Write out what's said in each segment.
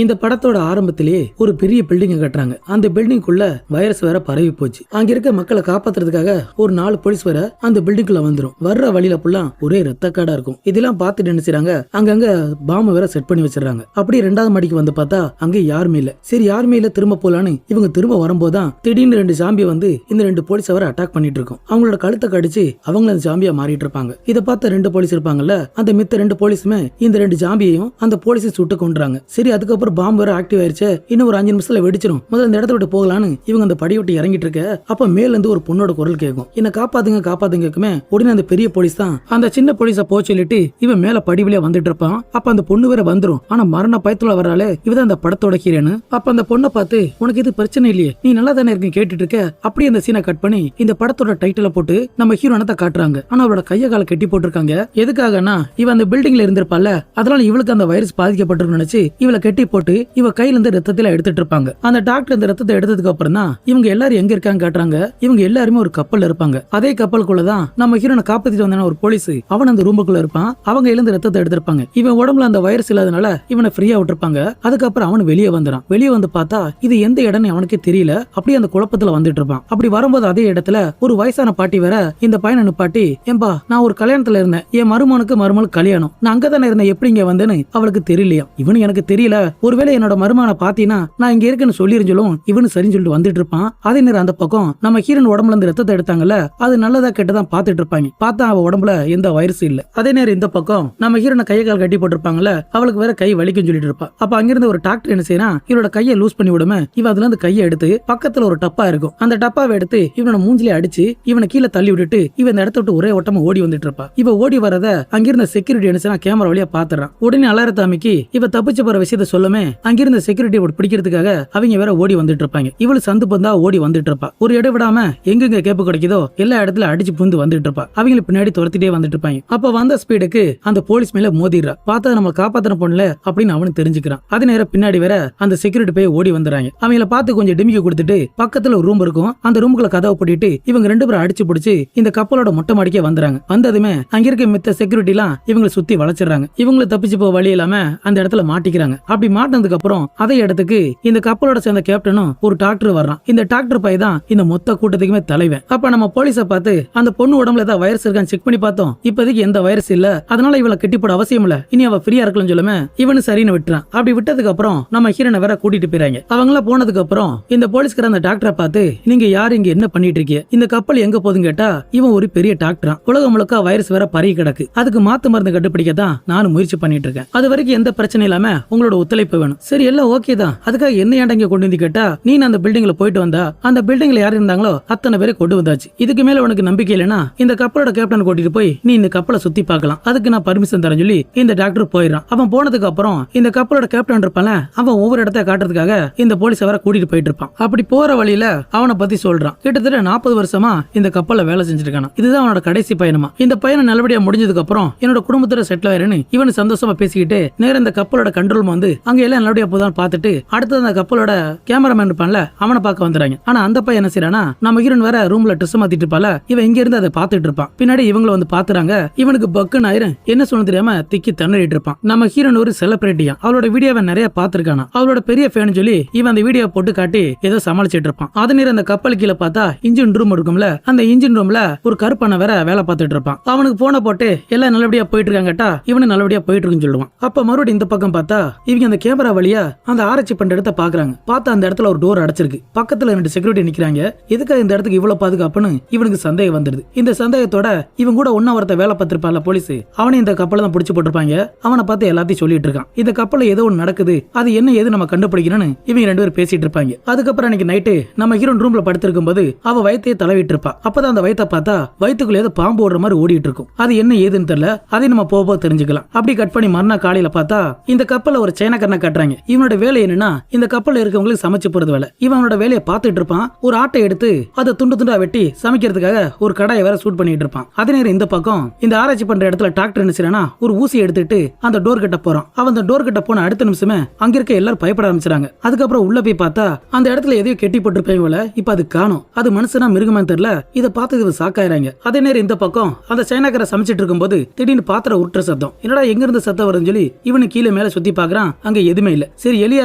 இந்த படத்தோட ஆரம்பத்திலேயே ஒரு பெரிய பில்டிங் கட்டுறாங்க. அந்த பில்டிங்குள்ள வைரஸ் வேற பரவி போச்சு. அங்க இருக்க மக்களை காப்பாத்துறதுக்காக ஒரு 4 போலீஸ் வேற அந்த பில்டிங்குள்ள வந்துரும். வர்ற வழியில ஃபுல்லா ஒரே ரத்தக்காடா இருக்கும். இதெல்லாம் பார்த்துட்டு என்ன செய்றாங்க, அங்கங்க பாம்பு வேற செட் பண்ணி வச்சிடறாங்க. அப்படி 2வது மாடிக்கு வந்து பார்த்தா அங்க யாருமே இல்ல. சரி யாருமே இல்ல, திரும்ப போலான்னு இவங்க திரும்ப வரும்போதுதான் திடீர்னு 2 ஜாம்பி வந்து இந்த 2 போலீஸ் வேற அட்டாக் பண்ணிட்டு இருக்கும். அவங்களோட கழுத்தை கடிச்சு அவங்கள அந்த ஜாம்பியா மாறிட்டு இருப்பாங்க. இதை பார்த்த 2 போலீஸ் இருப்பாங்கல்ல, அந்த மித்த 2 போலீஸுமே இந்த 2 ஜாம்பியையும் அந்த போலீஸை சுட்டு கொண்டுறாங்க. சரி அதுக்கப்புறம் பாம்பு வேற ஆக்டிவ் ஆயிருச்சு, இன்னும் ஒரு 5 நிமிஷத்துல வெடிச்சிடும், முதல்ல இந்த இடத்த விட்டு போகலான்னு இவங்க அந்த படி விட்டு இறங்கிட்டு இருக்க அப்ப மேல இருந்து ஒரு பொண்ணோட குரல் கேட்கும். என்ன காப்பாத்துங்க காப்பாத்துங்கக்குமே உடனே அந்த பெரிய போலீஸ் தான் அந்த சின்ன போலீஸ போக சொல்லிட்டு இவன் மேல படிவிலே வந்துட்டு இருப்பான். அப்ப அந்த பொண்ணு வேற வந்துரும். ஆனா மரண பயத்துல வராலே இவதான் அந்த படத்தோட ஹீரோன்னு. அப்ப அந்த பொண்ணை பார்த்து உனக்கு இது பிரச்சனை இல்லையே, நீ நல்லா தானே இருக்கு கேட்டுட்டு இருக்க. அப்படியே அந்த சீனை கட் பண்ணி இந்த படத்தோட டைட்டில போட்டு நம்ம ஹீரோனத்தை காட்டுறாங்க. ஆனா அவளோட கைய கால கட்டி போட்டிருக்காங்க. எதுக்காகனா இவன் அந்த பில்டிங்ல இருந்திருப்பால, அதனால இவளுக்கு அந்த வைரஸ் பாதிக்கப்பட்டிருக்கு நினைச்சு இவளை கட்டி போட்டு இவ கையில இருந்து ரத்தத்தில எடுத்துட்டு இருப்பாங்க. அந்த டாக்டர் இந்த ரத்தத்தை எடுத்ததுக்கு அப்புறம் தான் இவங்க எல்லாரும் எங்க இருக்காங்க காட்டுறாங்க. இவங்க எல்லாருமே ஒரு கப்பல்ல இருப்பாங்க. அதே கப்பலுக்குள்ளதான் நம்ம ஹீரோனை காப்பாத்திட்டு வந்தான ஒரு போலீஸ், அவன் அந்த ரூமுக்குள்ள இருப்பான். அவங்க இருந்து ரத்தத்தை எடுத்திருப்பாங்க. இவன் உடம்புல அந்த வைரஸ் இல்லாதனால இவனை ஃப்ரீயா விட்டுருப்பாங்க. அதுக்கப்புறம் அவன் வெளியே வந்துறான். வெளியே வந்து பார்த்தா இது எந்த இடம்னு அவனுக்கே தெரியல. அப்படியே அந்த குழப்பத்துல வந்துட்டு இருப்பான். அப்படி வரும்போது அதே இடத்துல ஒரு வயசான பாட்டி வேற இந்த பையனை நிப்பாட்டி, ஏம்பா நான் ஒரு கல்யாணத்துல இருந்தேன், என் மருமனுக்கு கல்யாணம், நான் அங்கதானே இருந்தேன், எப்படி இங்க வந்தேன்னு அவளுக்கு தெரியலையா. இவனு எனக்கு தெரியல, ஒருவேளை என்னோட மருமான பாத்தீங்கன்னா நான் இங்க இருக்குன்னு சொல்லிருஞ்சும் இவனு சரின்னு சொல்லிட்டு வந்துட்டு இருப்பான். அதே நேரம் அந்த பக்கம் நம்ம ஹீரோன் உடம்புல இருந்து ரத்தத்தை எடுத்தாங்கல்ல, அது நல்லதா கெட்டதான் பாத்துட்டு இருப்பாங்க. பார்த்தா அவ உடம்புல எந்த வைரஸ் இல்ல. அதே நேரம் இந்த பக்கம் நம்ம ஹீரோனை கையை கால் கட்டி போட்டிருப்பாங்கல்ல, அவளுக்கு வேற கை வலிக்கும் சொல்லிட்டு இருப்பா. அப்ப அங்கிருந்து ஒரு டாக்டர் என்ன செய்யறான், இவரோட கையை லூஸ் பண்ணி விடுமே, இவ அதுல இருந்து கையை எடுத்து பக்கத்துல ஒரு டப்பா இருக்கும், அந்த டப்பாவை எடுத்து இவனோட மூஞ்சிலே அடிச்சு இவனை கீழே தள்ளி விட்டுட்டு இவன் இந்த இடத்த விட்டு ஒரே ஓட்டமா ஓடி வந்துட்டு இருப்பா. இவ ஓடி வரத அங்கிருந்த செக்யூரிட்டி என்ன செய்யறான், கேமரா வழியா பாத்துறான். உடனே அலாரத்தை அமைக்கி இவ தப்பிச்சு போற விஷயத்த சொல்லுமே, அங்கிருந்த செக்யூரிட்டி பிடிக்கிறதுக்காக அவங்க வேற ஓடி வந்துட்டு இருப்பாங்க. இவளு சந்து பந்தா ஓடி வந்துட்டு இருப்பா. ஒரு இடம் விடாம எங்கெங்க கேப்பு கிடைக்குதோ எல்லா இடத்துல அடிச்சு புந்து வந்துட்டு இருப்பா. அவங்க பின்னாடி துரத்திட்டே வந்துட்டு இருப்பாங்க. அப்ப வந்த ஸ்பீடுக்கு அந்த போலீஸ் மேல மோதிடுறா. பார்த்தா நம்ம காப்பாத்தின பொண்ணுல அப்படின்னு அவனுக்கு தெரிஞ்சுக்கிறான். அதே நேரம் பின்னாடி வேற அந்த செக்யூரிட்டி போய் ஓடி வந்துறாங்க. அவங்கள பார்த்து கொஞ்சம் டிமிக்கி கொடுத்துட்டு பக்கத்துல ஒரு ரூம் இருக்கும், அந்த ரூமுக்குள்ள கதவை போட்டுட்டு இவங்க 2 பேரும் அடிச்சு பிடிச்சு இந்த கப்பலோட மொட்டை மாடிக்கே வந்துறாங்க. வந்ததுமே அங்க இருக்க மித்த செக்யூரிட்டி எல்லாம் இவங்களை சுத்தி வளைச்சிடறாங்க. இவங்களை தப்பிச்சு போக வழி இல்லாம அந்த இடத்துல மாட்டிக்கிறாங்க. அப்படி மாட்டினதுக்கு அப்புறம் அதே இடத்துக்கு இந்த கப்பலோட சேர்ந்த கேப்டனும் ஒரு டாக்டர் வர்றான். இந்த டாக்டர் பை தான் இந்த மொத்த கூட்டத்துக்குமே தலைவன். அப்ப நம்ம போலீஸ பார்த்து அந்த பொண்ணு உடம்புல ஏதாவது வைரஸ் இருக்கான்னு செக் பண்ணி பார்த்தோம், இப்போதைக்கு எந்த வைரஸ் இல்ல, அதனால இவளை கட்டி போட அவசியம் இல்ல, இனி அவ ஃப்ரீயா இருக்கலாம் சொல்லுமே, இவனு சரின்னு விட்டுறான். அப்படி விட்டதுக்கு அப்புறம் நம்ம ஹீரோனை வேற கூட்டிட்டு போயிறாங்க. அவங்கள போனதுக்கு அப்புறம் இந்த போலீஸ்கார அந்த டாக்டரை பார்த்து, நீங்க யாரு இங்க என்ன பண்ணிட்டு இருக்கீங்க, இந்த கப்பல் எங்க போகுதுன்னு கேட்டா இவன் ஒரு பெரிய டாக்டரா, உலகம் முழுக்க வைரஸ் வேற பரவி கிடக்கு, அதுக்கு மாத்து மருந்து கண்டுபிடிக்கத்தான் நானும் முயற்சி பண்ணிட்டு இருக்கேன், அது வரைக்கும் எந்த பிரச்சனை இல்லாம உங்களோட ஒத்துழைப்பு வேணும். சரி எல்லாம் ஓகே தான், அதுக்காக என்ன ஏன்டா இங்க கொண்டு வந்து கேட்டா, நீ அந்த பில்டிங்ல போயிட்டு வந்தா அந்த பில்டிங்ல யாரு இருந்தாங்களோ அத்தனை பேரை கொண்டு வந்தாச்சு, இதுக்கு மேல உனக்கு நம்பிக்கை இல்லைன்னா இந்த கப்பலோட கேப்டன் கூட்டிட்டு போய் நீ இந்த கப்பலை சுத்தி பார்க்கலாம், அதுக்கு நான் பர்மிஷன் தரேன் சொல்லி இந்த டாக்டர் போயிடறான். அவன் போனதுக்கு அப்புறம் இந்த கப்பலோட கேப்டன் இருப்பான், அவன் ஒவ்வொரு இடத்த காட்டுறதுக்காக இந்த போலீஸ் வர கூட்டிட்டு போயிட்டு இருப்பான். அப்படி போற வழியில அவனை பத்தி சொல்றான். கிட்டத்தட்ட 40 வருஷமா இந்த கப்பல்ல வேலை செஞ்சிருக்கான், இதுதான் அவனோட கடைசி பயணமா, இந்த பயணம் நல்லபடியா முடிஞ்சதுக்கு அப்புறம் என்னோட குடும்பத்தோட செட்டில் ஆயிருன்னு இவன் சந்தோஷமா பேசிக்கிட்டு நேரம் இந்த கப்பலோட கண்ட்ரோல் வந்து அங்க எல்லாம் நல்லபடியா போதான் பார்த்துட்டு அடுத்து அந்த கப்பலோட கேமராமேன் இருப்பான்ல அவனை பார்க்க வந்துறாங்க. ஆனா அந்த பையன் என்ன செய்யறானா, நம்ம ஹீரோன் வேற ரூம்ல ட்ரெஸ் மாத்திட்டு இருப்பால, இவன் இங்க இருந்து அதை பார்த்துட்டு இருப்பான். பின்னாடி இவங்களை வந்து பாத்துறாங்க. இவனுக்கு பக்குன்னு ஆயிரும், என்ன சொல்ல தெரியாம திக்கி தண்ணிட்டு இருப்பான். நம்ம ஹீரோன் ஒரு செலிபிரிட்டியா, அவளோட வீடியோவை நிறைய பாத்துருக்கானா, அவளோட பெரிய ஃபேன் சொல்லி இவன் அந்த வீடியோ போட்டு காட்டி ஏதோ சமாளிச்சிட்டு இருப்பான். அதே நேரம் அந்த கப்பல் கீழே பார்த்தா இன்ஜின் ரூம் இருக்கும்ல, அந்த இன்ஜின் ரூம்ல ஒரு கருப்பான வேற வேலை பார்த்துட்டு இருப்பான். அவனுக்கு போன போட்டு எல்லாம் நல்லபடியா போயிட்டு இருக்காங்கட்டா, இவனு நல்லபடியா போயிட்டு இருக்குன்னு சொல்லுவான். அப்ப மறுபடியும் இந்த பக்கம் பார்த்தா இவங்க அந்த கேமரா வழியா அந்த ஆராய்ச்சி பண்ற இடத்த பாக்குறாங்க. பார்த்தா அந்த இடத்துல ஒரு டோர் அடைச்சிருக்கு, பக்கத்துல 2 செக்யூரிட்டி நிக்கிறாங்க. எதுக்காக இந்த இடத்துக்கு இவ்வளவு பாதுகாப்புன்னு இவனுக்கு சந்தேகம் வந்துருது. இந்த சந்தேகத்தோட இவன் கூட ஒன்னா ஒருத்த வேலை பார்த்திருப்பான்ல போலீஸ், அவனை இந்த கப்பலை தான் பிடிச்சு போட்டிருப்பாங்க. அவனை பார்த்து எல்லாத்தையும் சொல்லிட்டு இருக்கான். இந்த கப்பல்ல ஏதோ ஒன்று நடக்குது, அது என்ன ஏது நம்ம கண்டுபிடிக்கணும்னு இவங்க 2 பேரும் பேசிட்டு இருப்பாங்க. அதுக்கப்புறம் அன்னைக்கு நைட்டு நம்ம ஹீரோன் ரூம்ல படுத்திருக்கும் போது அவ வயித்தையே தடவிட்டு இருப்பா. அப்பதான் அந்த வயித்தை பார்த்தா வயிற்றுக்குள்ள ஏதோ பாம்பு ஓடுற மாதிரி ஓடிட்டு இருக்கும். அது என்ன ஏதுன்னு தெரியல, அதை நம்ம போக தெரிஞ்சுக்கலாம். அப்படி கட் பண்ணி மறுநாள் காலையில பார்த்தா இந்த கப்பல்ல ஒரு சைனாக்காரனை காட்டுறாங்க. இவனோட வேலை என்னன்னா இந்த கப்பல்ல இருக்கவங்களுக்கு சமைச்சு போறது வேலை. இவனோட வேலையை பார்த்துட்டு இருப்பான். ஒரு ஆட்டை எடுத்து அதை துண்டு துண்டா வெட்டி சமைக்கிறதுக்காக ஒரு கடாயை வேற சூட் பண்ணிட்டு இருப்பான். அதே நேரம் இந்த பக்கம் இந்த ஆராய்ச்சி பண்ற இடத்துல டாக்டர் என்ன செய்யறானா, ஒரு ஊசி எடுத்துட்டு அந்த டோர் கிட்ட போறான். அவன் அந்த டோர் கிட்ட போன அடுத்த நிமிஷமே அங்க இருக்க எல்லாரும் பயப்பட ஆரம்பிச்சாங்க. அதுக்கப்புறம் உள்ள போய் பார்த்தா அந்த இடத்துல எதையோ கெட்டி போட்டிருப்பாங்க போல, இப்ப அது காணும், அது மனுஷனா மிருகமான்னு தெரியல. இதை பார்த்து இவ சாக்காயிராங்க. அதே நேரம் இந்த பக்கம் அந்த சைனாக்கார சமைச்சிட்டு இருக்கும் போது திடீர்னு பாத்திரம் உருட்டுற சத்தம், என்னடா எங்க இருந்து சத்தம் வருதுன்னு சொல்லி இவனு கீழே மேல சுத்தி பாக்குறான். அங்க எதுவுமே இல்ல. சரி எலியா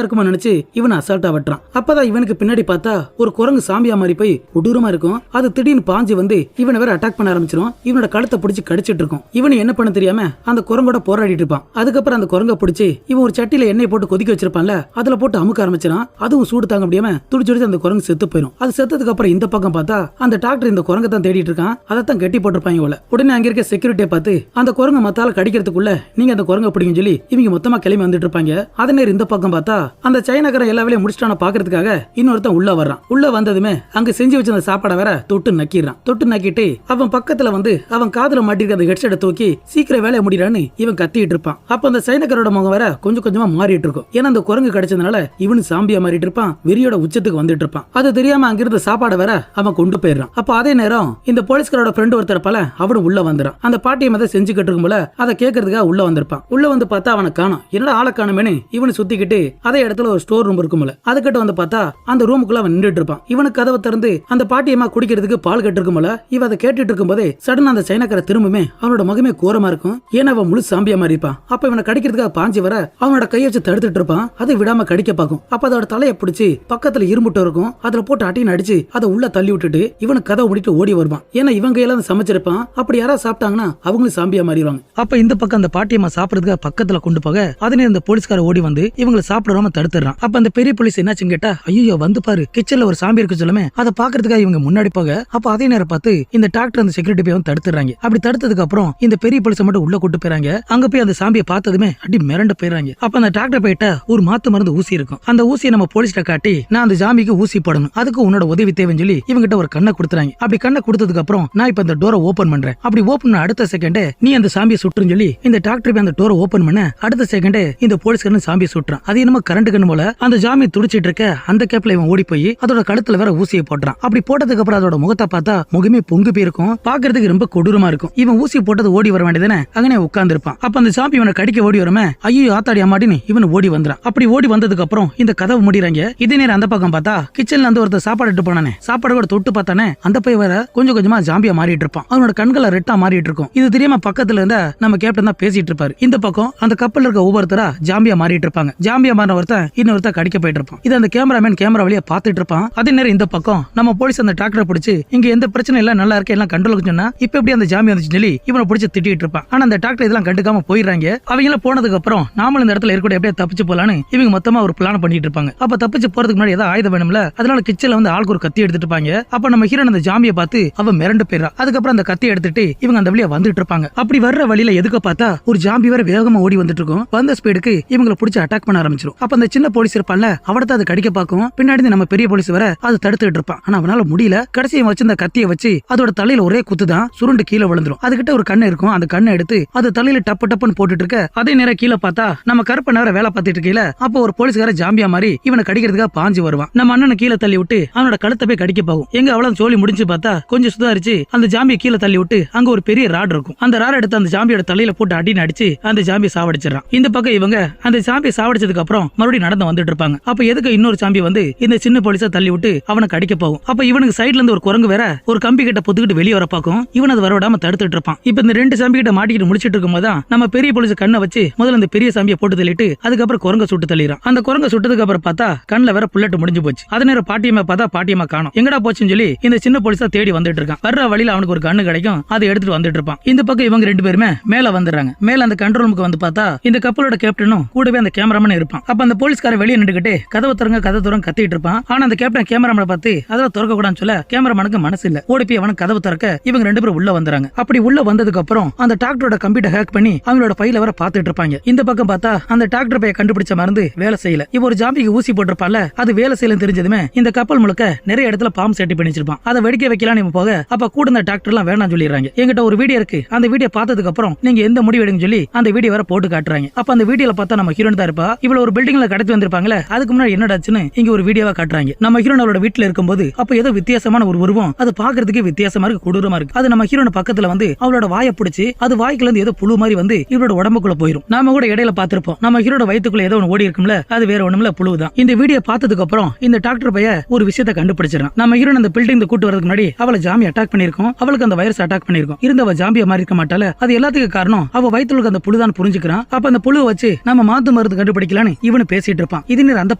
இருக்குமா நினைச்சு இவன் அசால்ட்டா வெட்டுறான். அப்பதான் இவனுக்கு பின்னாடி பார்த்தா ஒரு குரங்கு சாம்பியா மாதிரி போய் கொடூரமா இருக்கும். அது திடீர்னு பாஞ்சு வந்து இவனை வேற அட்டாக் பண்ண ஆரம்பிச்சிடும். இவனோட கழுத்தை பிடிச்சி கடிச்சிட்டு இருக்கும். இவனு என்ன பண்ண தெரியாம அந்த குரங்கோட போராடிட்டு இருப்பான். அதுக்கப்புறம் அந்த குரங்க பிடிச்சி இவன் ஒரு சட்டியில எண்ணெய் போட்டு கொதிக்க வச்சிருப்பான்ல, அதுல போட்டு அமுக்க ஆரம்பிச்சிடான். அதுவும் சூடு தாங்க முடியாம துடிச்சு அந்த குரங்கு செத்து போயிடும். அது செத்ததுக்கு அப்புறம் இந்த பக்கம் பார்த்தா அந்த டாக்டர் இந்த குரங்க தான் தேடிட்டு இருக்கான். அதைத்தான் கட்டி போட்டிருப்பாங்க போல. உடனே அங்க இருக்க செக்யூரிட்டியை பார்த்து அந்த குரங்க மத்தால கடிக்கிறதுக்குள்ள நீங்க அந்த குரங்க பிடிக்கும் சொல்லி இவங்க மொத்தமா கிளம்பி வந்துட்டு இருப்பாங்க. அதே நேரம் இந்த பக்கம் பார்த்தா அந்த சைனாக்காரன் எல்லா வேலையும் முடிச்சிட்டான பாக்குறதுக்காக இன்னொருத்தன் உள்ள வர்றான். உள்ள வந்ததுமே அங்க செஞ்சு வச்சிருந்த சாப்பாடை வேற தொட்டு நக்கிடுறான். தொட்டு நக்கிட்டு அவன் பக்கத்துல வந்து அவன் காதுல மாட்டிருக்க அந்த ஹெட்செட்டை தூக்கி சீக்கிரம் வேலையை முடிறான்னு இவன் கத்திட்டு இருப்பான். அப்ப அந்த சைனாக்காரோட முகம் வேற கொஞ்சம் கொஞ்சமா மாறிட்டு இருக்கும். ஏன்னா அந்த குரங்கு கிடைச்சதுனால இவனு சாம்பியா மாறிட்டு இருப்பான். வெறியோட உச்சத்துக்கு வந்துட்டு இருப்பான். அது தெரியாம அங்கிருந்த சாப்பாடை வேற அவன் கொண்டு போயிடுறான். அப்ப அதே நேரம் இந்த போலீஸ்காரோட ஃப்ரெண்ட் ஒருத்தர் பல அவனும் உள்ள வந்துறான். அந்த பாட்டியை மத செஞ்சுக்கிட்டு இருக்கும் போல அதை கேட்கறதுக்காக உள்ள வந்திருப்பான். உள்ள வந்து பார்த்தா அவனை காணோம். என்னடா ஆளை காணுமேனு இவனு சுத்திக்கிட்டு அதே இடத்துல ஒரு ஸ்டோர் ரூம் இருக்கும்ல, அதுக்கிட்ட வந்து பார்த்தா அந்த ரூமுக்குள்ள அவன் நின்றுட்டு இருப்பான். இவனுக்கு கதவை திறந்து அந்த பாட்டியம்மா குடிக்கிறதுக்கு பால் கட்டு இருக்கும்ல, இவ அதை கேட்டுட்டு இருக்கும் போதே சடனா அந்த சைனாக்கார திரும்புமே அவனோட முகமே கோரமா இருக்கும். ஏன்னா அவன் முழு சாம்பியா மாதிரி இருப்பான். அப்ப இவனை கடிக்கிறதுக்காக பாஞ்சு வர அவனோட கையை வச்சு தடுத்துட்டு இருப்பான். அதை விடாம கடிக்க பார்க்கும். அப்ப அதோட தலையை பிடிச்சி பக்கத்துல இரும்புட்டு இருக்கும். அதுல போட்டு அட்டின்னு அடிச்சு அதை உள்ள தள்ளி விட்டுட்டு இவனுக்கு கதவை முடிட்டு ஓடி வருவான். ஏன்னா இவங்க எல்லாம் சமைச்சிருப்பான். அப்படி யாராவது சாப்பிட்டாங்கன்னா அவங்களும் சாம்பியா மாறிடுவாங்க. அப்ப இந்த பக்கம் அந்த பாட்டியம்மா சாப்பிடுறதுக்காக பக்கத்துல கொண்டு போக அதனே இந்த போலீஸ்கார ஓடி வந்து இவங்களை சாப்பிடாம தடுத்துறான். அப்ப அந்த பெரிய போலீஸ் என்னாச்சுன்னு கேட்டா, ஐயோ வந்து பாரு கிச்சன்ல ஒரு சாம்பி இருக்கு சொல்லுமே, அதை பாக்குறதுக்காக இவங்க முன்னாடி போக அப்ப அதே நேரம் பார்த்து இந்த டாக்டர் அந்த செக்யூரிட்டி போய் தடுத்துறாங்க. அப்படி தடுத்ததுக்கு அப்புறம் இந்த பெரிய போலீஸ் மட்டும் உள்ள கூட்டு போறாங்க. அங்க போய் அந்த சாம்பியை பார்த்ததுமே அடி மிரண்டு போயிறாங்க. அப்ப அந்த டாக்டர் போயிட்ட ஒரு மாத்து மருந்து ஊசி இருக்கும். அந்த ஊசியை நம்ம போலீஸ்ட காட்டி நான் அந்த ஜாம்பிக்கு ஊசி போடணும், அதுக்கு உன்னோட உதவி தேவைன்னு சொல்லி இவங்கிட்ட ஒரு கண்ணை கொடுத்துறாங்க. அப்படி கண்ணை கொடுத்ததுக்கு அப்புறம் நான் இப்ப அந்த டோரை ஓபன் பண்றேன். அப்படி ஓபன் பண்ண அடுத்த செகண்ட் நீ அந்த சாம்பியை சுட்டுன்னு சொல்லி இந்த டாக்டர் அந்த டோரை ஓபன் பண்ண அடுத்த செகண்ட் இந்த போலீஸ்காரன் சாம்பியை சுட்டுறான். அது என்னமோ கரண்ட் கண்ணு போல அந்த ஜாமி துடிச்சிட்டு இருக்க அந்த கேப்ல இவன் ஓடி போய் அதோட கழுத்துல வேற ஊசியை போடுறான். அப்படி போட்டதுக்கு அப்புறம் அதோட முகத்தை பார்த்தா முகமே பொங்கு போயிருக்கும். பாக்குறதுக்கு ரொம்ப கொடூரமா இருக்கும். இவன் ஊசி போட்டது ஓடி வர வேண்டியதானே, அங்கனே உட்கார்ந்து இருப்பான். அப்ப அந்த சாம்பி இவனை கடிக்க ஓடி வரமே, ஐயோ ஆத்தாடி அம்மாடின்னு இவன் ஓடி வந்துறான். அப்படி ஓடி வந்ததுக்கு அப்புறம் இந்த கதவு முடிறாங்க. இதே நேரம் அந்த பக்கம் பார்த்தா கிச்சன்ல அந்த ஒருத்தர் சாப்பாடு எடுத்து போனானே, சாப்பாடு கூட தொட்டு பார்த்தானே, அந்த பையன் வேற கொஞ்சம் கொஞ்சமா ஜாம்பியா மாறிட்டு இருப்பான். அவனோட கண்களை ரெட்டா மாறிட்டு இருக்கும். இது தெரியாம பக்கத்துல இருந்த நம்ம கேப்டன் தான் பேசிட்டு இருப்பாரு. இந்த பக்கம் அந்த கப்பல் இருக்க ஒவ்வொருத்தரா ஜாம்பியா மாறிட்டு இருப்பாங்க. ஜாம்பியா மாறின ஒருத்தன் இன்னொருத்தர் கடிக்க போயிட்டு இருப்பான். இது அந்த கேமராமேன் கேமரா வழியா பாத்துட்டு இருப்பான். அதே நேரம் இந்த பக்கம் நம்ம போலீஸ் அந்த டாக்டரை பிடிச்சு இங்க எந்த பிரச்சனை இல்ல, நல்லா இருக்கு, எல்லாம் கண்ட்ரோலுக்கு சொன்னா இப்ப எப்படி அந்த ஜாம்பியா வந்துச்சு சொல்லி இவனை பிடிச்சு திட்டிட்டு இருப்பான். ஆனா அந்த டாக்டர் இதெல்லாம் கண்டுக்காம போயிடுறாங்க. அவங்க எல்லாம் போனதுக்கு அப்புறம் நாமளும் இந்த இடத்துல இருக்க எப்படியே தப்பிச்சு போலான்னு இவங்க மொத்தமா ஒரு பிளான் பண்ணிட்டு இருப்பாங்க. அப்ப தப்பிச்சு போறதுக்கு முன்னாடி ஏதாவது ஆயுதம் வேணும்ல, அதனால கிச்சன்ல வந்து ஆளுக்கு ஒரு கத்தி எடுத்துட்டு இருப்பாங்க. அப்ப நம்ம ஹீரோன் அந்த ஜாம்பியை பார்த்து அவன் மிரண்டு போயிடா. அதுக்கப்புறம் அந்த கத்தி எடுத்துட்டு இவங்க அந்த வழியா வந்துட்டு இருப்பாங்க. அப்படி வர்ற வழியில எதுக்க பார்த்தா ஒரு ஜாம்பி வேற வேகமா ஓடி வந்துட்டு இருக்கும். வந்த ஸ்பீடுக்கு இவங்களை பிடிச்சி அட்டாக் பண்ண ஆரம்பிச்சிடும். அப்ப அந்த சின்ன போலீஸ் இருப்பான்ல, அவடத்த அது கடிக்க பார்க்கும். பின்னாடி நம்ம பெரிய போலீஸ் வர அது தடுத்துட்டு இருப்பான். ஆனா அவனால முடியல. கடைசியை வச்சு அந்த கத்தியை வச்சு அதோட தலையில ஒரே குத்துதான் சுருண்டு கீழே விழுந்துரும். அதுகிட்ட ஒரு கண்ணு இருக்கும். அந்த கண்ணை எடுத்து அது தலையில டப்பு டப்புன்னு போட்டுட்டு இருக்க அதே நேரம் கீழே பார்த்தா நம்ம கருப்ப நேரம் வேலை பார்த்துட்டு இருக்கீல. அப்போ ஒரு போலீஸ்கார ஜாம்பியா மாதிரி இவனை கடிக்கிறதுக்காக பாஞ்சு வருவான். நம்ம அண்ணனை கீழே தள்ளி விட்டு அவனோட கழுத்தை போய் கடிக்க போகும். எங்க அவ்வளவு சோழி முடிஞ்சு பார்த்தா கொஞ்சம் சுதாரிச்சு அந்த ஜாம்பியை கீழே தள்ளி விட்டு அங்க ஒரு பெரிய ராட் இருக்கும். அந்த ராட் எடுத்து அந்த ஜாம்பியோட தலையில போட்டு அடின்னு அடிச்சு அந்த ஜாம்பியை சாவடிச்சிடறான். இந்த பக்கம் இவங்க அந்த ஜாம்பியை சாவடிச்சதுக்கு அப்புறம் மறுபடியும் நடந்து வந்துட்டு இருப்பாங்க. அப்ப எதுக்கு இன்னொரு ஜாம்பி வந்து இந்த சின்ன போலீஸை தள்ளி விட்டு அவனை கடிக்க போகும். அப்ப இவனுக்கு சைடுல இருந்து ஒரு குரங்கு வேற ஒரு கம்பி கிட்ட பொத்துக்கிட்டு வெளியே வர பாக்கும். இவன் அது வரவிடாம தடுத்துட்டு இருப்பான். இப்ப இந்த ரெண்டு சாம்பி கிட்ட மாட்டிக்கிட்டு முடிச்சிட்டு இருக்கும் போது நம்ம பெரிய போலீஸ் கண்ணை வச்சு முதல்ல அந்த பெரிய சாம்பியை போட்டு தள்ளிட்டு அதுக்கப்புறம் குரங்க சுட்டு தள்ளிறான். அந்த குரங்க சுட்டதுக்கு அப்புறம் பார்த்தா கண்ணுல வேற புல்லட் முடிஞ்சு போச்சு. அதே நேரம் பாட்டியம்மா பார்த்தா பாட்டியம்மா காணோம். எங்கடா போச்சுன்னு சொல்லி இந்த சின்ன போலீஸா தேடி வந்துட்டு இருக்கான். வர்ற வழியில அவனுக்கு ஒரு கண்ணு கிடைக்கும். அதை எடுத்துட்டு வந்துட்டு இருப்பான். இந்த பக்கம் இவங்க ரெண்டு பேருமே மேல வந்துடுறாங்க. மேல அந்த கண்ட்ரோல் ரூமுக்கு வந்து பார்த்தா இந்த கப்பலோட கேப்டனும் கூடவே அந்த கேமராமேன் இருப்பான். அப்ப அந்த போலீஸ்கார வெளியே நின்றுகிட்டு கதவை திறங்க கத்திட்டு இருப்பான். ஆனா அந்த கேப்டன் கேமராமேனை பார்த்து அதெல்லாம் திறக்க கூடாதுன்னு சொல்ல கேமராமேனுக்கு மனசு இல்ல. ஓடி போய் அவனுக்கு கதவு திறக்க இவங்க ரெண்டு பேரும் உள்ள வந்துறாங்க. அப்படி உள்ள வந்ததுக்கு அப்புறம் அந்த டாக்டரோட கம்ப்யூட்டர் ஹேக் பண்ணி அவங்களோட ஃபைல வர பாத்துட்டு இருப்பாங்க. இந்த பக்கம் பார்த்தா அந்த டாக்டர் பைய கண்டுபிடிச்ச மருந்து வேலை செய்யல. இவ ஒரு ஜாம்பிக்கு ஊசி போட்டிருப்பால, அது வேலை செய்யல தெரிஞ்சதுமே இந்த கப்பல் முழுக்க நிறைய இடத்துல பாம்பு செட்டி பண்ணி வச்சிருப்பான். அதை வெடிக்க வைக்கலாம் இவன் போக அப்ப கூட இந்த டாக்டர் எல்லாம் வேணாம் சொல்லிடுறாங்க. எங்கிட்ட ஒரு வீடியோ இருக்கு, அந்த வீடியோ பார்த்ததுக்கு அப்புறம் நீங்க எந்த முடிவு எடுங்க சொல்லி அந்த வீடியோ வர போட்டு காட்டுறாங்க. அப்ப அந்த வீடியோல பார்த்தா நம்ம ஹீரோன் தான் இருப்பா. இவ்வளவு ஒரு பில்டிங்ல கடத்தி வந்திருப்பாங்களே, அதுக்கு முன்னாடி என்னடாச்சுன்னு இங்க ஒரு வீடியோவா காட்டுறாங்க. நம்ம ஹீரோன் அவளோட வீட்டுல இருக்கும்போது அப்ப ஏதோ வித்தியாசமான ஒரு உருவம், அது பாக்குறதுக்கு வித்தியாசமா இருக்கு, கொடூரமா இருக்கு. அது நம்ம ஹீரோன் பக்கத்துல வந்து அவளோட வாயை பிடிச்சு அது வாய்க்குள்ள இருந்து ஏதோ புழு மாதிரி வந்து இவரோட உடம்புக்குள்ள போயிடும். நாம கூட இடையில பாத்திருப்போம், நம்ம ஹீரோட வயித்துக்குள்ள ஏதோ ஒன்று ஓடி இருக்கும்ல, அது வேற ஒண்ணுமில்ல, புழுதான். இந்த வீடியோ பார்த்ததுக்கு அப்புறம் இந்த டாக்டர் பைய ஒரு விஷயத்தை கண்டுபிடிச்சிடறான். நம்ம ஹீரோன் அந்த பில்டிங் கூட்டு வரதுக்கு முன்னாடி அவளை ஜாம்பி அட்டாக் பண்ணிருக்கோம், அவளுக்கு அந்த வைரஸ் அட்டாக் பண்ணிருக்கோம். இருந்தவ ஜாம்பியா மாறி இருக்க மாட்டால, அது எல்லாத்துக்கும் காரணம் அவ வயித்துல அந்த புழுதான் புரிஞ்சுக்கிறான். அப்ப அந்த புழுவை வச்சு நம்ம மாத்து மருந்து மருந்து கண்டுபிடிக்கலான்னு இவனு பேசிட்டு இருப்பான். இது நேரம் அந்த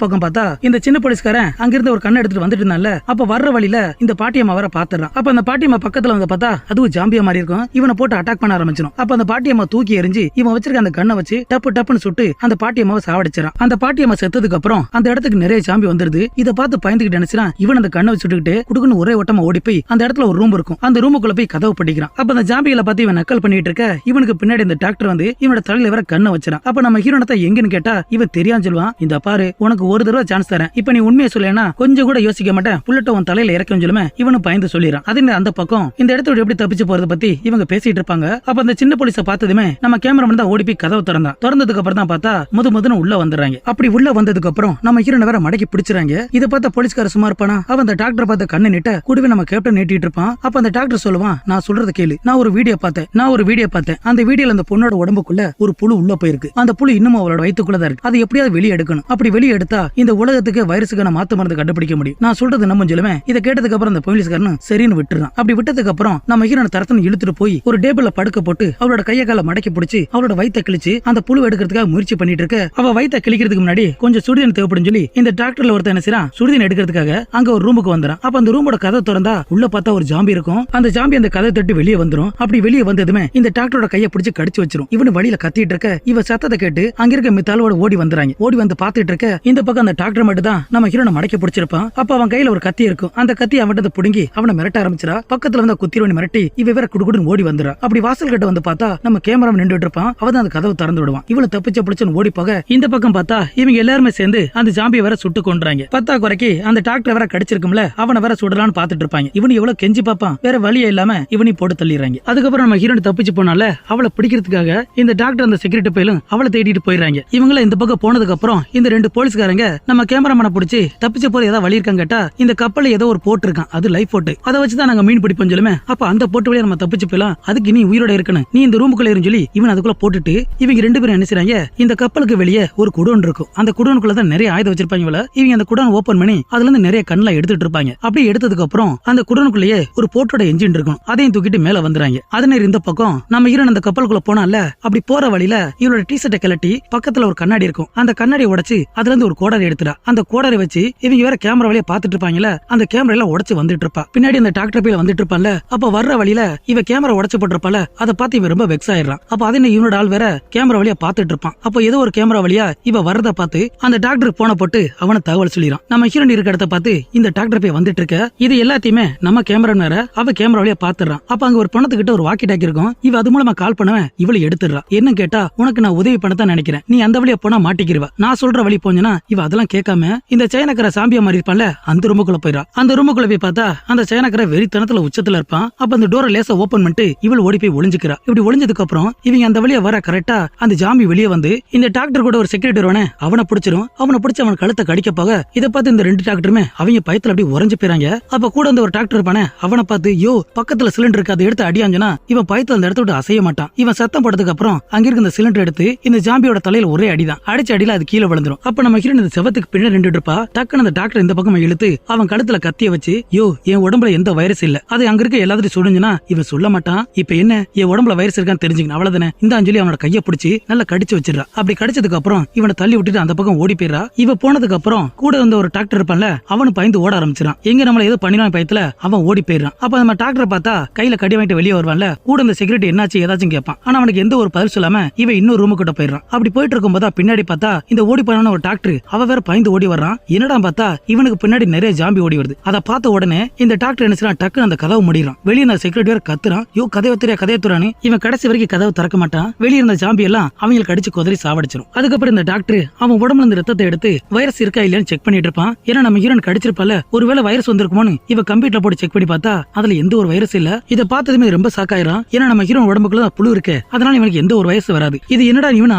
பக்கம் பார்த்தா இந்த சின்ன போலீஸ்காரன் அங்கிருந்து ஒரு கண்ணை எடுத்துட்டு வந்துட்டு இருந்தான்ல, அப்ப வர்ற வழியில இந்த பாட்டியம்மா வர பாத்துறான். அப்ப அந்த பாட்டியம்மா பக்கத்துல வந்து பார்த்தா அதுவும் ஜாம்பியா மாதிரி இருக்கும். இவனை போட்டு அட்டாக் பண்ண ஆரம்பிச்சிடும். அப்ப அந்த பாட்டியம்மா தூக்கி எறிஞ்சு இவன் வச்சிருக்க அந்த கண்ணை வச்சு டப்பு டப்புன்னு சுட்டு அந்த பாட்டியம்மாவை சாவடிச்சிடான். அந்த பாட்டியம்மா செத்ததுக்கு அப்புறம் அந்த இடத்துக்கு நிறைய ஜாம்பி வந்துருது. இதை பார்த்து பயந்துகிட்டு நினைச்சான் இவன் அந்த கண்ணை வச்சுட்டு குடுக்குன்னு ஒரே ஓட்டமா ஓடி போய் அந்த இடத்துல ஒரு ரூம் இருக்கும். அந்த ரூமுக்குள்ள போய் கதவு படிக்கிறான். அப்ப அந்த ஜாம்பிகளை பார்த்து இவன் நக்கல் பண்ணிட்டு இருக்க இவனுக்கு பின்னாடி இந்த டாக்டர் வந்து இவனோட தலையில வர கண்ணை வச்சிடான். அப்ப நம்ம ஹீரோனத்தை எங்கன்னு கேட்டா இவன் தெரியான்னு சொல்லுவான். இந்த பாரு உனக்கு ஒரு தடவை சான்ஸ் தரேன், இப்ப நீ உண்மையை சொல்லேன்னா கொஞ்சம் கூட யோசிக்க மாட்டேன், புல்லட்ட உன் தலையில இறக்கும் சொல்லுமே இவனு பயந்து சொல்லிடுறான். அது அந்த பக்கம் இந்த இடத்தோட எப்படி தப்பிச்சு போறத பத்தி இவங்க பேசிட்டு இருப்பாங்க. அப்ப அந்த சின்ன போலீஸ பார்த்ததுமே நம்ம கேமராமேன் தான் ஓடி போய் கதவு திறந்தான். திறந்ததுக்கு அப்புறம் தான் பார்த்தா முதன்னு உள்ள வந்துறாங்க. அப்படி உள்ள வந்ததுக்கு அப்புறம் நம்ம ஹீரோனை வேற மடக்கி பிடிச்சாங்க. இதை பார்த்த போலீஸ்கார சும்மா இருப்பானா, அவன் அந்த டாக்டர் பார்த்த கண்ணை நீட்ட கூடவே நம்ம கேப்டன் நீட்டிட்டு இருப்பான். அப்ப அந்த டாக்டர் சொல்லுவான், நான் சொல்றத கேளு, நான் ஒரு வீடியோ பார்த்தேன். அந்த வீடியோல அந்த பொண்ணோட உடம்புக்குள்ள ஒரு புழு உள்ள போயிருக்கு. அந்த புழு இன்னும் அவளோட வயித்துக்குள்ளதான் இருக்கு. அதை எப்படியாவது வெளியே எடுக்கணும். அப்படி வெளியே எடுத்தா இந்த உலகத்துக்கு வைரஸுக்கான மாத்து மருந்து கண்டுபிடிக்க முடியும். நான் சொல்றது நம்ம சொல்லுவேன். இதை கேட்டதுக்கு அப்புறம் அந்த போலீஸ்காரன் சரின்னு விட்டுறான். அப்படி விட்டதுக்கு அப்புறம் நம்ம ஹீரோனை தரத்தன்னு இழுத்துட்டு போய் ஒரு டேபிள்ல படுக்க போட்டு அவளோட கையை கால மடக்கி பிடிச்சி அவளோட வயித்தை கிழிச்சு அந்த புழு எடுக்கிறதுக்காக முயற்சி பண்ணிட்டு இருக்க. அவ வயித்தை கிழிக்கிறதுக்கு முன்னாடி கொஞ்சம் சுடுதண்ணி தேவைப்படும் சொல்லி இந்த டாக்டர்ல ஒருத்தன் என்ன செய்றான், சுடுதண்ணி எடுக்கிறதுக்காக அங்க ஒரு ரூமுக்கு வந்துறான். அப்ப அந்த ரூமோட கதை திறந்தா உள்ள பார்த்தா ஒரு ஜாம்பி இருக்கும். அந்த ஜாம்பி அந்த கதை தட்டி வெளியே வந்துரும். அப்படி வெளியே வந்ததுமே இந்த டாக்டரோட கையை பிடிச்சு கடிச்சு வச்சிரும். இவனு வழியில கத்திட்டு இருக்க இவ சத்தத்தை கேட்டு அங்க இருக்க மித்தாலோட ஓடி வந்துறாங்க. ஓடி வந்து பாத்துட்டு இருக்க இந்த பக்கம் அந்த டாக்டர் மட்டும் தான் நம்ம ஹீரோனை மடக்கி பிடிச்சிருப்பான். அப்ப அவன் கையில ஒரு கத்தி இருக்கும். அந்த கத்தி அவன்கிட்ட புடுங்கி அவனை மிரட்ட ஆரம்பிச்சிரா. பக்கத்துல வந்து குத்திரோனி மிரட்டி இவ வேற குடுகுடுன்னு ஓடி வந்துறா. அப்படி வாசல் கிட்ட வந்து பார்த்தா நம்ம கேமராமேன் நின்றுட்டு இருப்பான். அவன் அந்த கதவை திறந்து விடுவான். இவளை தப்பிச்ச பிடிச்சுன்னு ஓடி போக இந்த பக்கம் பார்த்தா இவங்க எல்லாருமே சேர்ந்து அந்த ஜாம்பியை வேற சுட்டு கொண்டுறாங்க. பத்தா குறைக்கு அந்த டாக்டர் வேற கடிச்சிருக்கும்ல, அவனை வேற சுடலான்னு பாத்துட்டு இருப்பாங்க. இவனு எவ்வளவு கெஞ்சி பாப்பான், வேற வழியே இல்லாம இவனி போட்டு தள்ளிடுறாங்க. அதுக்கப்புறம் நம்ம ஹீரோனை தப்பிச்சு போனால அவளை பிடிக்கிறதுக்காக இந்த டாக்டர் அந்த செக்யூரிட்டி பையலும் அவளை தேடிட்டு போயிடுறாங்க. இவங்கள இந்த பக்கம் போனதுக்கு அப்புறம் இந்த ரெண்டு போலீஸ்காரங்க நம்ம கேமராமேனை பிடிச்சி தப்பிச்ச போற ஏதாவது வழி இருக்காங்க கேட்டா இந்த கப்பல்ல ஏதோ ஒரு போட்டு இருக்கான், அது லைஃப் போட்டு, அதை வச்சுதான் நாங்க மீன் பிடிப்போம் சொல்லுமே. அப்ப அந்த போட்டு வழியா நம்ம தப்பிச்சு போயிடலாம், அதுக்கு நீ உயிரோட இருக்கணும், நீ இந்த ரூமுக்குள்ள இருந்து சொல்லி இவன் அதுக்குள்ள போட்டுட்டு இவங்க ரெண்டு பேரும் என்ன செய்றாங்க, இந்த கப்பலுக்கு வெளியே ஒரு குடோன் இருக்கும். அந்த குடோனுக்குள்ள தான் நிறைய ஆயுதம் வச்சிருப்பாங்க. இவங்க அந்த குடோன் ஓபன் பண்ணி அதுல இருந்து நிறைய கண்ணெல்லாம் எடுத்துட்டு இருப்பாங்க. அப்படி எடுத்ததுக்கு அப்புறம் அந்த குடோனுக்குள்ளேயே ஒரு போட்டோட என்ஜின் இருக்கும். அதையும் தூக்கிட்டு மேல வந்துறாங்க. அதே இந்த பக்கம் நம்ம ஹீரோன் அந்த கப்பலுக்குள்ள போனால அப்படி போற வழியில இவளோட டி-ஷர்ட்டை கழட்டி பக்கத்துல ஒரு கண்ணாடி இருக்கும். அந்த கண்ணாடியை உடைச்சு அதுல இருந்து ஒரு கோடாரி எடுத்துறா. அந்த கோடாரி வச்சு இவங்க வேற கேமரா வழியா பாத்துட்டு இருப்பாங்கல்ல, அந்த கேமரா உடைச்சு வந்துட்டு இருப்பா. பின்னாடி அந்த டாக்டர் பையில வந்துட்டு இருப்பான்ல, அப்ப வர்ற வழியில இவ கேமரா உடைச்சு போட்டிருப்பால, அதை பார்த்து இவன் ரொம்ப வெக்ஸ் ஆயிடுறான். அப்ப அதே இவனோட ஆள் வேற கேமரா வழியா பாத்துட்டு இருப்பான். அப்ப ஏதோ ஒரு கேமரா வழியா இவ வரத பார்த்து அந்த டாக்டருக்கு போன போட்டு அவனை தகவல் சொல்லிடுறான். நம்ம ஹீரோயின் இருக்க இடத்த பார்த்து இந்த டாக்டர் போய் வந்துட்டு இருக்க, இது எல்லாத்தையுமே நம்ம கேமரா நேர அவ கேமரா வழியா பாத்துறான். அப்ப அங்க ஒரு பணத்துக்கிட்ட ஒரு வாக்கி டாக்கி இருக்கும். இவ அது மூலமா கால் பண்ணவன் இவளை எடுத்துடுறா. என்ன கேட்டா, உனக்கு நான் உதவி பண்ணத்தான் நினைக்கிறேன், நீ அந்த வழியா போனா மாட்டிக்கிருவா, நான் சொல்ற வழி போஞ்சனா இவ அதெல்லாம் கேட்காம இந்த சைனக்கரை சாம்பியா மாதிரி இருப்பான்ல அந்த ரூமுக்குள்ள போயிடா. அந்த ரூமுக்குள்ள போய் பார்த்தா அந்த சைனக்கரை வெறித்தனத்துல உச்சத்துல இருப்பான். அப்ப அந்த டோரை லேசா ஓபன் பண்ணிட்டு இவள் ஓடி போய் ஒளிஞ்சுக்கிறா. இப்படி ஒளிஞ்சதுக்கு அப்புறம் இவங்க அந்த வழியா வர கரெக்டா அந்த ஜாம்பி வெளியே வந்து இந்த டாக்டர் கூட ஒரு செக்யூரிட்டி வருவானே அவனை பிடிச்சிரும். அவனை பிடிச்சு அவன் கழுத்தை கடிக்க போக இதை பார்த்து இந்த ரெண்டு டாக்டருமே அவங்க பயத்துல அப்படி உறைஞ்சு போயிறாங்க. அப்ப கூட அந்த ஒரு டாக்டர் இருப்பானே அவனை பார்த்து யோ பக்கத்துல சிலிண்டர் இருக்கு, அதை எடுத்து அடியாஞ்சனா இவன் பயத்துல அந்த இடத்த விட்டு அசைய மாட்டான். இவன் சத்தம் போட்டதுக்கு அப்புறம் அங்க இருக்க இந்த சிலிண்டர் எடுத்து இந்த ஜாம்பியோட தலையில ஒரே அடிதான், அடிச்ச அடியில அது கீழே விழுந்துரும். அப்ப நம்ம ஹீரோயின் இந்த செவத்துக்கு பின்னாடி நின்னுட்டு இருப்பா. டக்குன்னு அந்த டாக்டர் இந்த பக்கம் இழுத்து அவன் கழுத்துல கத்திய வச்சு யோ என் உடம்புல எந்த வைரஸ் இல்ல, அது அங்க இருக்க எல்லாத்தையும் சுடுஞ்சுனா இவன் சொல்ல மாட்டான். இப்ப என்ன என் உடம்புல வைரஸ் இருக்கான்னு தெரிஞ்சுக்கணும், அவ்வளவுதானே, இந்த அஞ்சலி அவனோட கையை பிடிச்சி நல்லா கடிச்சு வச்சிடறா. அப்படி கடிச்சதுக்கு அப்புறம் இவனை தள்ளி விட்டுட்டு அந்த பக்கம் ஓடி போயிடறா. இவ போனதுக்கு அப்புறம் கூட வந்து ஒரு டாக்டர் இருப்பான்ல அவனு பயந்து ஓட ஆரம்பிச்சிடான். எங்க நம்மள ஏதோ பண்ணிடுவான் பயத்துல அவன் ஓடி போயிடுறான். அப்ப நம்ம டாக்டர் பார்த்தா கையில கடி வாங்கிட்டு வெளியே வருவான்ல, கூட இந்த செக்யூரிட்டி என்னாச்சு ஏதாச்சும் கேட்பான். ஆனா அவனுக்கு எந்த ஒரு பதில் சொல்லாம இவன் இன்னொரு ரூமு கிட்ட போயிடுறான். அப்படி போயிட்டு இருக்கும் போதா பின்னாடி பார்த்தா இந்த ஓடி போன ஒரு டாக்டர் அவ வேற பயந்து ஓடி வர்றான். என்னடா பார்த்தா இவனுக்கு பின்னாடி நிறைய ஜாம்பி ஓடி வருது. அதை பார்த்த உடனே இந்த டாக்டர் என்ன செய்யறான், டக்குன்னு அந்த கதவு முடிறான். வெளியே அந்த செக்யூரிட்டி வேற கத்துறான், யோ கதவை துறான்னு. இவன் கடைசி வரைக்கும் கதவை திறக்க மாட்டான். வெளியே இருந்த ஜாம்பி எல்லாம் அவங்களுக்கு அடிச்சு குதறி சாவடிச்சிடும். அதுக்கப்புறம் இந்த டாக்டர் அவன் உடம்புல இருந்து ரத்தத்தை எடுத்து வைரஸ் இருக்கா இல்லையான்னு செக் பண்ணிட்டு இருப்பான். ஏன்னா நம்ம ஹீரோன் கடிச்சிருப்பால, ஒருவேளை வைரஸ் வந்திருக்குமோன்னு இவ கம்ப்யூட்டர்ல போட்டு செக் பண்ணி பார்த்தா அதுல எந்த ஒரு வைரஸ் இல்ல. இதை பார்த்ததுமே ரொம்ப ஷாக்காயிரான். ஏன்னா நம்ம ஹீரோன் உடம்புக்குள்ள புழு இருக்கு, அதனால இவனுக்கு எந்த ஒரு வைரஸ் வராது. இது என்னடா இவன்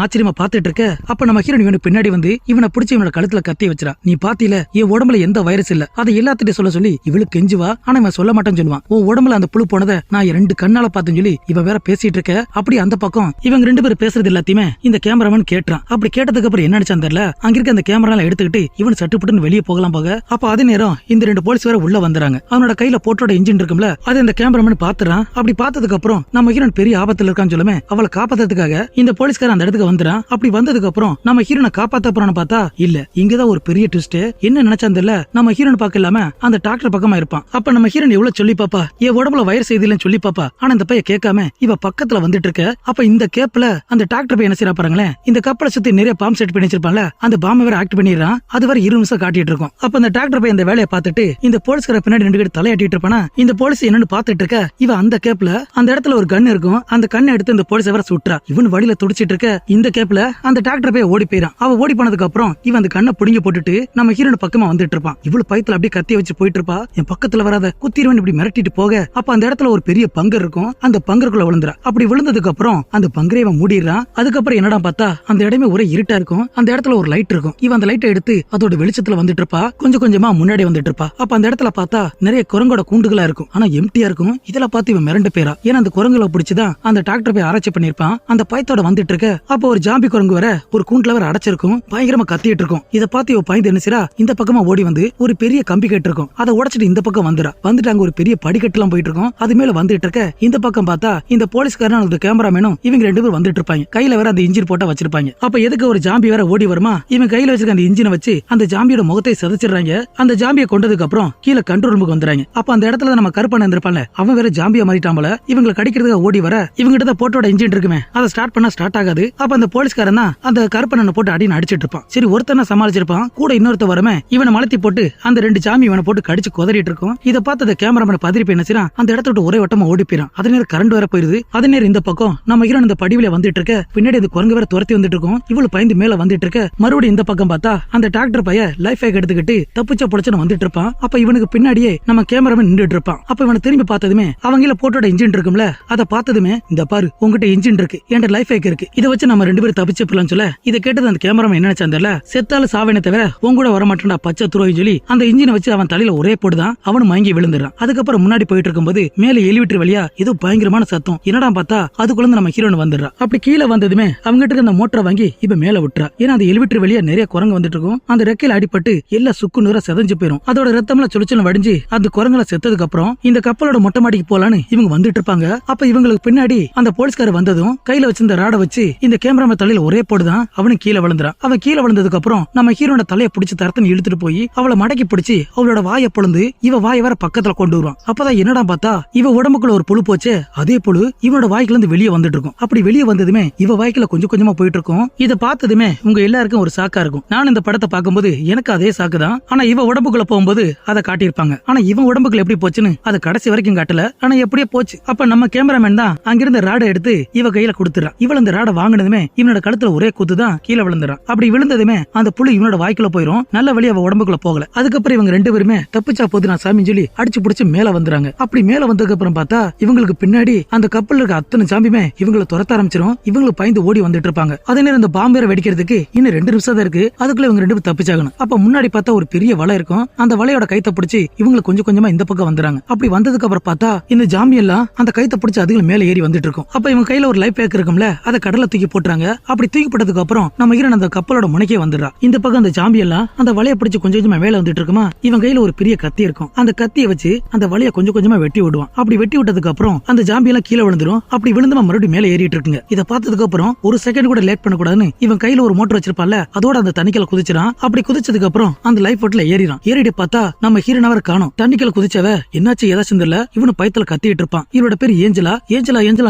ஆச்சரியமா பாத்துட்டு இருக்க. அப்ப நம்ம ஹீரோன் இவனுக்கு பின்னாடி வந்து இவனை பிடிச்சி இவனோட கழுத்துல கத்தி வச்சிரா. நீ பாத்தில என் உடம்புல எந்த வைரஸ் இல்ல, அதை எல்லாத்திட்டையும் சொல்ல சொல்லி இவளுக்கு கெஞ்சுவா. ஆனா இவன் சொல்ல மாட்டேன்னு சொல்லுவான். உன் உடம்புல அந்த புழு போனதை நான் 2 கண்ணால பார்த்தேன்னு சொல்லி இவ வேற பேசிட்டு இருக்க. அப்படி அந்த பக்கம் இவங்க 2 பேரும் பேசுறது எல்லாத்தையுமே இந்த கேமராமேன் கேட்டான். அப்படி கேட்டதுக்கு அப்புறம் என்ன நினைச்சான் தெரியல, அங்க இருக்க அந்த கேமரா எடுத்துக்கிட்டு இவன் சட்டுப்பட்டு வெளியே போகலாம் போக. அப்ப அதே நேரம் இந்த 2 போலீஸ் வேற உள்ள வந்துறாங்க. அவனோட கையில போட்டோட இன்ஜின் இருக்கும்ல, அதை இந்த கேமராமேன் பாத்துறான். அப்படி பார்த்ததுக்கு அப்புறம் நம்ம ஹீரோன் பெரிய ஆபத்துல இருக்கான்னு சொல்லுமே அவளை காப்பாத்துறதுக்காக இந்த போலீஸ்காரன் அந்த இடத்துக்கு வந்துறான். அப்படி வந்ததுக்கு சொன்னதுக்கு அப்புறம் நம்ம ஹீரோனை காப்பாத்த போறான்னு பார்த்தா இல்ல. இங்கதான் ஒரு பெரிய ட்விஸ்ட். என்ன நினைச்சான் தெரியல, நம்ம ஹீரோன் பார்க்க இல்லாம அந்த டாக்டர் பக்கமா இருப்பான். அப்ப நம்ம ஹீரோன் எவ்வளவு சொல்லி பாப்பா, என் உடம்புல வைரஸ் செய்திலன்னு சொல்லி பாப்பா. ஆனா இந்த பையன் கேட்காம இவ பக்கத்துல வந்துட்டு இருக்க. அப்ப இந்த கேப்ல அந்த டாக்டர் பையன் என்ன செய்யறா பாருங்களேன், இந்த கப்பலை சுத்தி நிறைய பாம்பு செட் பண்ணி வச்சிருப்பான்ல, அந்த பாம்பை வேற ஆக்ட் பண்ணிடுறான். அது வேற 20 நிமிஷம் காட்டிட்டு இருக்கும். அப்ப அந்த டாக்டர் பையன் இந்த வேலையை பார்த்துட்டு இந்த போலீஸ்கார பின்னாடி 2 பேர் தலையாட்டிட்டு இருப்பானா. இந்த போலீஸ் என்னன்னு பாத்துட்டு இருக்க, இவ அந்த கேப்ல அந்த இடத்துல ஒரு கன் இருக்கும். அந்த கண்ணை எடுத்து இந்த போலீஸ் வேற சுட்டுறா. இவன் வழியில துடிச்சிட்டு இருக்க. இந்த கேப்ல அந்த டாக்டர் பையன் ஓடி போயிறான். அவ ஓடி போனதுக்கு அப்புறம் இவன் அந்த கண்ணை புடிங்க போட்டுட்டு நம்ம ஹீரோன் பக்கமா வந்துட்டு இருப்பான். இவ்வளவு பயத்துல அப்படியே கத்திய வச்சு போயிட்டு இருப்பா. என் பக்கத்துல வராத, குத்திடுவேன் இப்படி மிரட்டிட்டு போக. அப்ப அந்த இடத்துல ஒரு பெரிய பங்கர் இருக்கும். அந்த பங்கருக்குள்ள விழுந்துறா. அப்படி விழுந்ததுக்கு அப்புறம் அந்த பங்கரை இவன் மூடிடுறான். அதுக்கப்புறம் என்னடா பார்த்தா அந்த இடமே ஒரே இருட்டா இருக்கும். அந்த இடத்துல ஒரு லைட் இருக்கும். இவன் அந்த லைட்டை எடுத்து அதோட வெளிச்சத்துல வந்துட்டு இருப்பா. கொஞ்சம் கொஞ்சமா முன்னாடி வந்துட்டு இருப்பா. அப்ப அந்த இடத்துல பார்த்தா நிறைய குரங்கோட கூண்டுகளா இருக்கும். ஆனா எம்டியா இருக்கும். இதெல்லாம் பார்த்து இவன் மிரண்டு போயிரா. ஏன்னா அந்த குரங்குல பிடிச்சுதான் அந்த டாக்டர் போய் ஆராய்ச்சி பண்ணிருப்பான். அந்த பயத்தோட வந்துட்டு இருக்க. அப்ப ஒரு ஜாம்பி குரங்கு வர ஒரு கூண்டுல வர அடைச்சிருக்கும். பயங்கரமா கத்திட்டு இருக்கும். இத பார்த்து இவ பயந்து என்ன செய்றா, இந்த பக்கமா ஓடி வந்து ஒரு பெரிய கம்பி கட்டு இருக்கும். அதை உடைச்சிட்டு இந்த பக்கம் வந்துடா. வந்துட்டு அங்க ஒரு பெரிய படிக்கட்டு எல்லாம் போயிட்டு இருக்கும். அது மேல வந்துட்டு இருக்க. இந்த பக்கம் பார்த்தா இந்த போலீஸ்காரன் அந்த கேமராமேனும் இவங்க 2 பேரும் வந்துட்டு இருப்பாங்க. கையில வேற அந்த இன்ஜின் போட்டா வச்சிருப்பாங்க. அப்ப எதுக்கு ஒரு ஜாம்பி வேற ஓடி வருமா, இவன் கையில வச்சிருக்க அந்த இன்ஜினை வச்சு அந்த ஜாம்பியோட முகத்தை சிதைச்சிடுறாங்க. அந்த ஜாம்பியை கொண்டதுக்கு அப்புறம் கீழே கண்ட்ரோல் ரூமுக்கு வந்துறாங்க. அப்ப அந்த இடத்துல நம்ம கருப்பன் இருந்திருப்பான்ல, அவன் வேற ஜாம்பியா மாறிட்டாமல. இவங்களை கடிக்கிறதுக்கு ஓடி வர இவங்கிட்ட போட்டோட இன்ஜின் இருக்குமே, அதை ஸ்டார்ட் பண்ணா ஸ்டார்ட் ஆகாது. அப்ப அந்த போலீஸ்காரன் தான் அந்த கருப்பனை போட்டு அடின்னு அடிச்சிட்டு இருப்பான். சரி ஒருத்தனை சமாளிச்சிருப்பான். கூட இன்னொருத்த வரமே இவனை மலத்தி போட்டு அந்த 2 ஜாம்பி இவனை போட்டு கடிச்சு குதறிட்டு இருக்கும். இதை பார்த்து அந்த கேமராமேன் பதறி போய் என்ன செய்றான், அந்த இடத்த விட்டு ஒரே வட்டமா ஓடி போயிறான். அதே நேரம் கரண்ட் வேற போயிருது. அதே நேரம் இந்த பக்கம் நம்ம ஹீரோன் இந்த படிவில வந்துட்டு இருக்க. பின்னாடி அந்த குரங்கு வேற துரத்தி வந்துட்டு இருக்கும். இவ்வளவு பயந்து மேல வந்துட்டு இருக்க. மறுபடியும் இந்த பக்கம் பார்த்தா அந்த டாக்டர் பைய லைஃப் ஹேக் எடுத்துக்கிட்டு தப்பிச்ச பொடிச்சுன்னு வந்துட்டு இருப்பான். அப்ப இவனுக்கு பின்னாடியே நம்ம கேமராமேன் நின்றுட்டு இருப்பான். அப்ப இவனை திரும்பி பார்த்ததுமே அவங்கள போட்டோட இன்ஜின் இருக்கும்ல, அதை பார்த்ததுமே இந்த பாரு உங்ககிட்ட இன்ஜின் இருக்கு, என்கிட்ட லைஃப் ஹேக் இருக்கு, இதை வச்சு நம்ம 2 பேரும் தப்பிச்சு போலாம் சொல்ல. இதை கேட்டது அந்த கேமராமேன் என்ன நினைச்சான் தெரியல, செத்தால சாவேனே தவிர உன் கூட வர மாட்டேன்டா பச்சை துரோகின்னு சொல்லி அந்த இன்ஜினை வச்சு அவன் தலையில ஒரே போடுதான். அவனும் மயங்கி விழுந்துறான். அதுக்கப்புறம் முன்னாடி போயிட்டு இருக்கும்போது மேல எலிவேட்டர் வழியா ஏதோ பயங்கரமான சத்தம். என்னடா பார்த்தா அதுக்குள்ள நம்ம ஹீரோன் வந்துடுறா. அப்படி கீழே வந்ததுமே அவங்ககிட்ட அந்த மோட்டரை வாங்கி இப்ப மேல விட்டுறா. ஏன்னா அந்த எலிவேட்டர் வழியா நிறைய குரங்கு வந்துட்டு இருக்கும். அந்த ரெக்கையில அடிபட்டு எல்லாம் சுக்கு நூறா செதஞ்சு போயிரும். அதோட ரத்தம்ல சுழிச்சல் வடிஞ்சு அந்த குரங்குல செத்ததுக்கு அப்புறம் இந்த கப்பலோட மொட்டை மாடிக்கு போலான்னு இவங்க வந்துட்டு இருப்பாங்க. அப்ப இவங்களுக்கு பின்னாடி அந்த போலீஸ்கார வந்ததும் கையில வச்சிருந்த ராட வச்சு இந்த கேமராமேன் தலையில ஒரே போடுதான். அவனும் கீழே விழுந்துறான். அவன் கீழே விழுந்ததுக்கு அப்புறம் நம்ம ஹீரோட தலையை பிடிச்சு தரத்தன்னு இழுத்துட்டு போய் அவளை மடக்கி பிடிச்சு அவளோட வாயை பொழுந்து இவ வாயை வேற பக்கத்துல கொண்டு வருவான். அப்பதான் என்னடா பார்த்தா இவ உடம்புக்குள்ள ஒரு புழு போச்சு. அதே புழு இவனோட வாய்க்குல இருந்து வெளியே வந்துட்டு இருக்கும். அப்படி வெளியே வந்ததுமே இவ வாய்க்குல கொஞ்சம் கொஞ்சமா போயிட்டு இருக்கும். இதை பார்த்ததுமே உங்க எல்லாருக்கும் ஒரு சாக்கா இருக்கும். நான் இந்த படத்தை பார்க்கும்போது எனக்கு அதே சாக்கு தான். ஆனா இவ உடம்புக்குள்ள போகும்போது அதை காட்டியிருப்பாங்க. ஆனா இவன் உடம்புக்குள்ள எப்படி போச்சுன்னு அதை கடைசி வரைக்கும் காட்டல. ஆனா எப்படியே போச்சு. அப்ப நம்ம கேமராமேன் தான் அங்கிருந்த ராடை எடுத்து இவ கையில கொடுத்துறான். இவள் அந்த ராடை வாங்கினதுமே இவனோட கழுத்துல ஒரே குத்து தான் கீழே விழுந்துறான். அப்படி விழுந்ததுமே அந்த புழு இவனோட வாய்க்குள்ள போயிரும். நல்ல வழி அவ உடம்புக்குள்ள போகல. அதுக்கப்புறம் இவங்க 2 பேருமே தப்பிச்சா போது நான் சாமின்னு சொல்லி அடிச்சு புடிச்சு மேல வந்துறாங்க. அப்படி மேல வந்ததுக்கு அப்புறம் பார்த்தா இவங்களுக்கு பின்னாடி அந்த கப்பல்ல இருக்க அத்தனை சாம்பியுமே இவங்களை துரத்த ஆரம்பிச்சிரும். இவங்களுக்கு பயந்து ஓடி வந்துட்டு இருப்பாங்க. அதே நேரம் இந்த பாம்பேர வெடிக்கிறதுக்கு இன்னும் 2 நிமிஷம் தான் இருக்கு. அதுக்குள்ள இவங்க 2 பேரும் தப்பிச்சாகணும். அப்ப முன்னாடி பார்த்தா ஒரு பெரிய வலை இருக்கும். அந்த வலையோட கைத்த பிடிச்சி இவங்க கொஞ்சம் கொஞ்சமா இந்த பக்கம் வந்துறாங்க. அப்படி வந்ததுக்கு அப்புறம் பார்த்தா இந்த ஜாம்பி எல்லாம் அந்த கைத்த பிடிச்சு அதுல மேல ஏறி வந்துட்டு இருக்கும். அப்ப இவங்க கையில ஒரு லைஃப் பேக் இருக்கும்ல, அதை கடல்ல தூக்கி போட்டுறாங்க. அப்படி தூக்கி போட்டதுக்கு அப்புறம் நம்ம ஹீரோன் அந்த கப்பலோட முனைக்கே வந்துடுறா. இந்த பக்கம் அந்த ஜாம்பி எல்லாம் அந்த வலையை பிடிச்சு கொஞ்சம் கொஞ்சமா மேல வந்துட்டு இருக்குமா. இவன் கையில ஒரு பெரிய கத்தி இருக்கும். அந்த கத்தியை வச்சு அந்த வலையை கொஞ்சம் கொஞ்சமா வெட்டி விடுவான். அப்படி வெட்டி விட்டதுக்கு அப்புறம் அந்த ஜாம்பி எல்லாம் கீழே விழுந்துரும். அப்படி விழுந்தமா மறுபடியும் மேல ஏறிட்டு இருக்குங்க. இதை பார்த்ததுக்கு அப்புறம் ஒரு செகண்ட் கூட லேட் பண்ணக்கூடாதுன்னு இவன் கையில ஒரு மோட்டர் வச்சிருப்பான்ல, அதோட அந்த தண்ணிக்கல குதிச்சிடான். அப்படி குதிச்சதுக்கு அப்புறம் அந்த லைஃப் போட்ல ஏறிடான். ஏறிட்டு பார்த்தா நம்ம ஹீரோன் அவரை காணோம். தண்ணிக்கல குதிச்சவ என்னாச்சு ஏதாச்சும் தெரியல. இவனு பயத்துல கத்திட்டு இருப்பான். இவரோட பேர் ஏஞ்சலா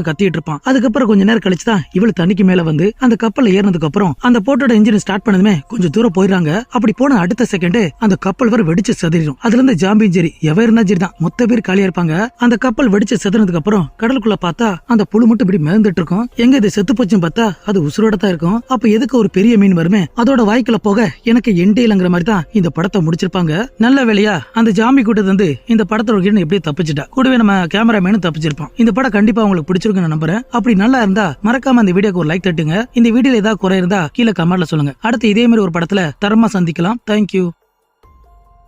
கத்திட்டு இருப்பான். அதுக்கப்புறம் கொஞ்ச நேரம் கழிச்சுதான் இவளு தண்ணிக்கு மேல வந்து அந்த கப்பல்ல ஏறினதுக்கு அப்புறம் அந்த போட்டோட இன்ஜின் ஸ்டார்ட் பண்ணதுமே கொஞ்சம் தூரம் போயிடுறாங்க. அப்படி போன அடுத்த செகண்ட் அந்த கப்பல் வர வெடிச்சு செதறிடும். அதுல இருந்து ஜாம்பி சரி எவ இருந்தா சரி தான் மொத்த பேர் காலியா இருப்பாங்க. அந்த கப்பல் வெடிச்சு செதறினதுக்கு அப்புறம் கடலுக்குள்ள பார்த்தா அந்த புழு மட்டும் இப்படி மிதந்துட்டு இருக்கும். எங்க இது செத்து போச்சுன்னு பார்த்தா அது உசுரோட தான் இருக்கும். அப்ப எதுக்கு ஒரு பெரிய மீன் வருமே, அதோட வாய்க்குள்ள போக எனக்கு எண்டேலங்கிற மாதிரி தான் இந்த படத்தை முடிச்சிருப்பாங்க. நல்ல வேலையா அந்த ஜாம்பி கூட்டத்து வந்து இந்த படத்தோட ஹீரோன் எப்படியே தப்பிச்சுட்டா. கூடவே நம்ம கேமராமேனும் தப்பிச்சிருப்பான். இந்த படம் கண்டிப்பா உங்களுக்கு பிடிச்சிருக்குன்னு நம்புறேன். அப்படி நல்லா இருந்தா மறக்காம இந்த வீடியோக்கு ஒரு லைக் தட்டுங்க. இந்த வீடியோல ஏதாவது குறை இருந்தா கீழே கமெண்ட்ல சொல்லுங்க. அடுத்து இதே மாதிரி ஒரு படத்துல தரமா சந்திக்கலாம். தேங்க்யூ.